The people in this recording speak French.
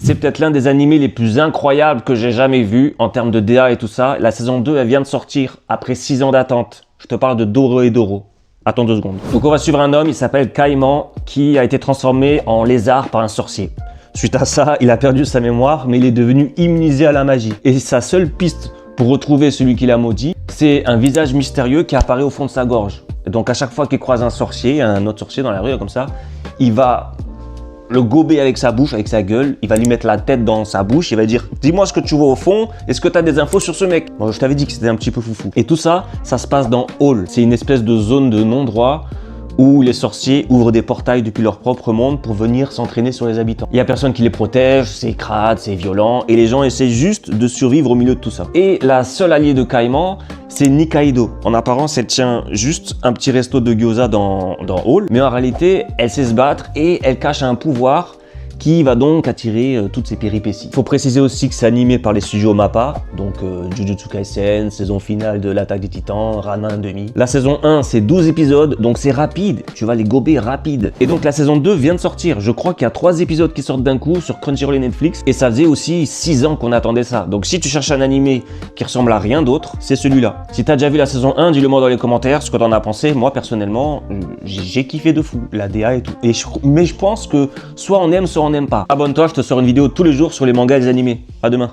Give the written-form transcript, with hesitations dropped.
C'est peut-être l'un des animés les plus incroyables que j'ai jamais vu en termes de DA et tout ça. La saison 2, elle vient de sortir après 6 ans d'attente. Je te parle de Dorohedoro. Attends 2 secondes. Donc on va suivre un homme, il s'appelle Caïman, qui a été transformé en lézard par un sorcier. Suite à ça, il a perdu sa mémoire, mais il est devenu immunisé à la magie. Et sa seule piste pour retrouver celui qui l'a maudit, c'est un visage mystérieux qui apparaît au fond de sa gorge. Et donc à chaque fois qu'il croise un sorcier, un autre sorcier dans la rue comme ça, il va le gober avec sa bouche, avec sa gueule, il va lui mettre la tête dans sa bouche, il va dire « Dis-moi ce que tu vois au fond, est-ce que tu as des infos sur ce mec ?» Bon, je t'avais dit que c'était un petit peu foufou. Et tout ça, ça se passe dans Hall. C'est une espèce de zone de non-droit où les sorciers ouvrent des portails depuis leur propre monde pour venir s'entraîner sur les habitants. Il n'y a personne qui les protège, c'est crade, c'est violent, et les gens essaient juste de survivre au milieu de tout ça. Et la seule alliée de Caïman, c'est Nikaido. En apparence, elle tient juste un petit resto de gyoza dans Hall, mais en réalité, elle sait se battre et elle cache un pouvoir qui va donc attirer toutes ces péripéties. Il faut préciser aussi que c'est animé par les studios MAPPA, donc Jujutsu Kaisen, saison finale de l'Attaque des Titans, Ranma 1/2. La saison 1, c'est 12 épisodes, donc c'est rapide, tu vas les gober rapide. Et donc la saison 2 vient de sortir, je crois qu'il y a 3 épisodes qui sortent d'un coup sur Crunchyroll et Netflix, et ça faisait aussi 6 ans qu'on attendait ça. Donc si tu cherches un animé qui ressemble à rien d'autre, c'est celui-là. Si t'as déjà vu la saison 1, dis-le moi dans les commentaires ce que t'en as pensé. Moi personnellement, j'ai kiffé de fou, la DA et tout. Mais je pense que soit on aime, soit on n'aime pas. Abonne-toi, je te sors une vidéo tous les jours sur les mangas et les animés. À demain.